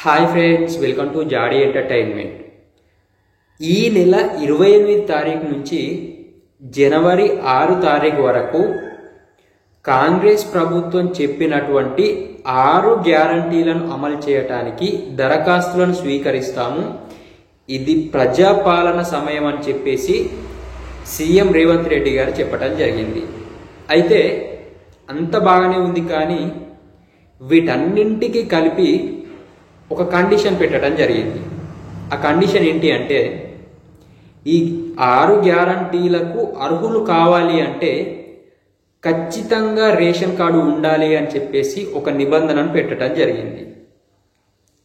Hi friends, welcome to Jaadi entertainment. ఈ నెల 28 తారీఖు నుంచి జనవరి 6 తారీఖు వరకు కాంగ్రెస్ ప్రభుత్వం చెప్పినటువంటి 6 గ్యారంటీలను అమలు చేయడానికి దరఖాస్తులను స్వీకరిస్తాము. ఇది ప్రజాపాలన సమయం అని చెప్పేసి సీఎం రేవంత్ రెడ్డి గారు చెప్పడం జరిగింది. అయితే అంత బాగానే ఉంది, కానీ వీటన్నింటికి కలిపి ఒక కండిషన్ పెట్టడం జరిగింది. ఆ కండిషన్ ఏంటి అంటే, ఈ 6 గ్యారంటీలకు అర్హులు కావాలి అంటే ఖచ్చితంగా రేషన్ కార్డు ఉండాలి అని చెప్పేసి ఒక నిబంధనను పెట్టడం జరిగింది.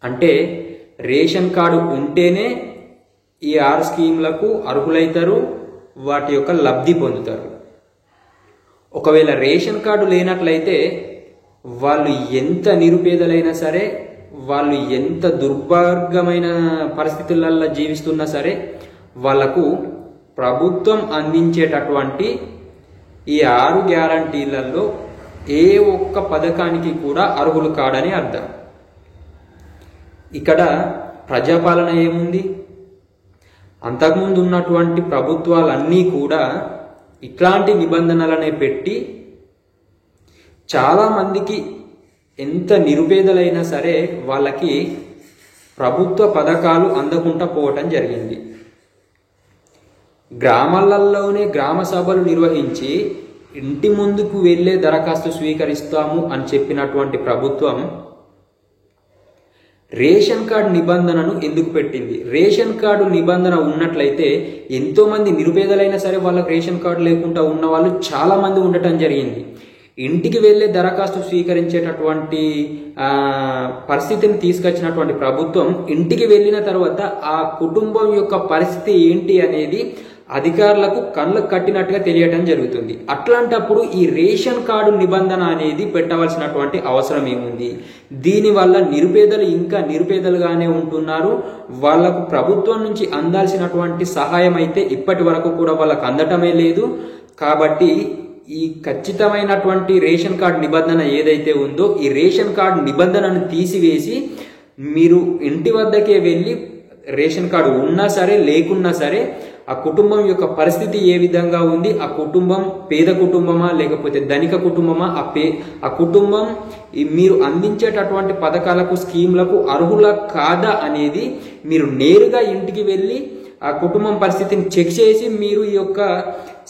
అంటే రేషన్ కార్డు ఉంటేనే ఈ 6 స్కీమ్లకు అర్హులైతారు, వాటి యొక్క లబ్ధి పొందుతారు. ఒకవేళ రేషన్ కార్డు లేనట్లయితే వాళ్ళు ఎంత నిరుపేదలైనా సరే, వాళ్ళు ఎంత దుర్భాగ్యమైన పరిస్థితులలో జీవిస్తున్నా సరే, వాళ్లకు ప్రభుత్వం అందించేటటువంటి ఈ 6 గ్యారంటీలలో ఏ ఒక్క పథకానికి కూడా అర్హులు కాడని అర్థం. ఇక్కడ ప్రజాపాలన ఏముంది? అంతకుముందు ఉన్నటువంటి ప్రభుత్వాలన్నీ కూడా ఇట్లాంటి నిబంధనలనే పెట్టి చాలామందికి ఎంత నిరుపేదలైనా సరే వాళ్ళకి ప్రభుత్వ పథకాలు అందకుండా పోవటం జరిగింది. గ్రామాలలోనే గ్రామ సభలు నిర్వహించి ఇంటి ముందుకు వెళ్ళే దరఖాస్తు స్వీకరిస్తాము అని చెప్పినటువంటి ప్రభుత్వం రేషన్ కార్డు నిబంధనను ఎందుకు పెట్టింది? రేషన్ కార్డు నిబంధన ఉన్నట్లయితే ఎంతో మంది నిరుపేదలైనా సరే వాళ్ళకి రేషన్ కార్డు లేకుండా ఉన్న వాళ్ళు చాలా మంది ఉండటం జరిగింది. ఇంటికి వెళ్ళే దరఖాస్తు స్వీకరించేటటువంటి పరిస్థితిని తీసుకొచ్చినటువంటి ప్రభుత్వం ఇంటికి వెళ్ళిన తర్వాత ఆ కుటుంబం యొక్క పరిస్థితి ఏంటి అనేది అధికారులకు కళ్ళకు కట్టినట్టుగా తెలియటం జరుగుతుంది. అట్లాంటప్పుడు ఈ రేషన్ కార్డు నిబంధన అనేది పెట్టవలసినటువంటి అవసరం ఏముంది? దీనివల్ల నిరుపేదలు ఇంకా నిరుపేదలుగానే ఉంటున్నారు. వాళ్లకు ప్రభుత్వం నుంచి అందాల్సినటువంటి సహాయం అయితే ఇప్పటి వరకు కూడా వాళ్ళకు అందటమే లేదు. కాబట్టి ఈ ఖచ్చితమైనటువంటి రేషన్ కార్డు నిబంధన ఏదైతే ఉందో, ఈ రేషన్ కార్డు నిబంధనను తీసివేసి మీరు ఇంటి వద్దకే వెళ్ళి రేషన్ కార్డు ఉన్నా సరే లేకున్నా సరే ఆ కుటుంబం యొక్క పరిస్థితి ఏ విధంగా ఉంది, ఆ కుటుంబం పేద కుటుంబమా లేకపోతే ధనిక కుటుంబమా, ఆ కుటుంబం మీరు అందించేటటువంటి పథకాలకు స్కీమ్లకు అర్హుల కాదా అనేది మీరు నేరుగా ఇంటికి వెళ్ళి ఆ కుటుంబం పరిస్థితిని చెక్ చేసి మీరు ఈ యొక్క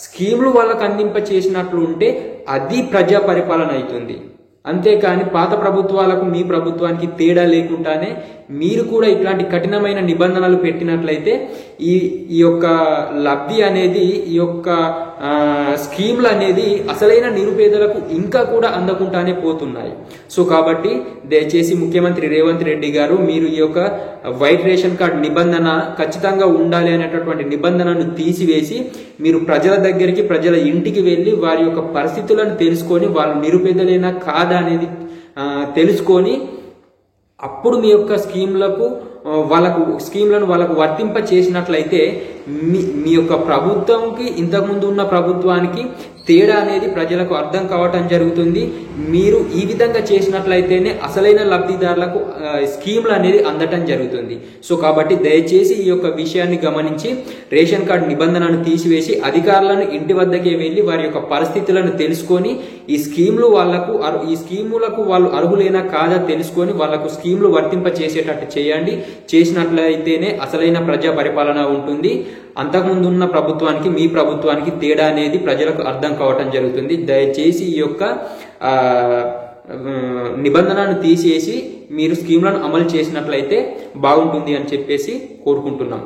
స్కీములు వాళ్ళకు అందింప చేసినట్లు ఉంటే అది ప్రజా పరిపాలన అవుతుంది. అంతేకాని పాత ప్రభుత్వాలకు మీ ప్రభుత్వానికి తేడా లేకుండానే మీరు కూడా ఇట్లాంటి కఠినమైన నిబంధనలు పెట్టినట్లయితే ఈ యొక్క లబ్ధి అనేది, ఈ యొక్క స్కీములు అనేది అసలైన నిరుపేదలకు ఇంకా కూడా అందకుండానే పోతున్నాయి. సో కాబట్టి దయచేసి ముఖ్యమంత్రి రేవంత్ రెడ్డి గారు మీరు ఈ యొక్క వైట్ రేషన్ కార్డు నిబంధన ఖచ్చితంగా ఉండాలి అనేటటువంటి నిబంధనను తీసివేసి మీరు ప్రజల దగ్గరికి, ప్రజల ఇంటికి వెళ్ళి వారి యొక్క పరిస్థితులను తెలుసుకొని వాళ్ళు నిరుపేదలైనా కాదా అనేది తెలుసుకొని అప్పుడు మీ యొక్క స్కీమ్లను వాళ్ళకు వర్తింప చేసినట్లయితే మీ యొక్క ప్రభుత్వంకి ఇంతకుముందు ఉన్న ప్రభుత్వానికి తేడా అనేది ప్రజలకు అర్థం కావటం జరుగుతుంది. మీరు ఈ విధంగా చేసినట్లయితేనే అసలైన లబ్ధిదారులకు స్కీమ్లు అనేది అందటం జరుగుతుంది. సో కాబట్టి దయచేసి ఈ యొక్క విషయాన్ని గమనించి రేషన్ కార్డు నిబంధనను తీసివేసి అధికారులను ఇంటి వద్దకే వెళ్ళి వారి యొక్క పరిస్థితులను తెలుసుకొని ఈ స్కీములకు వాళ్ళు అర్హులైనా కాదా తెలుసుకొని వాళ్లకు స్కీమ్లు వర్తింప చేసేటట్టు చేయండి. చేసినట్లయితేనే అసలైన ప్రజా పరిపాలన ఉంటుంది. అంతకుముందు ఉన్న ప్రభుత్వానికి మీ ప్రభుత్వానికి తేడా అనేది ప్రజలకు అర్థం కావటం జరుగుతుంది. దయచేసి ఈ యొక్క నిబంధనను తీసేసి మీరు స్కీమ్లను అమలు చేసినట్లయితే బాగుంటుంది అని చెప్పేసి కోరుకుంటున్నాం.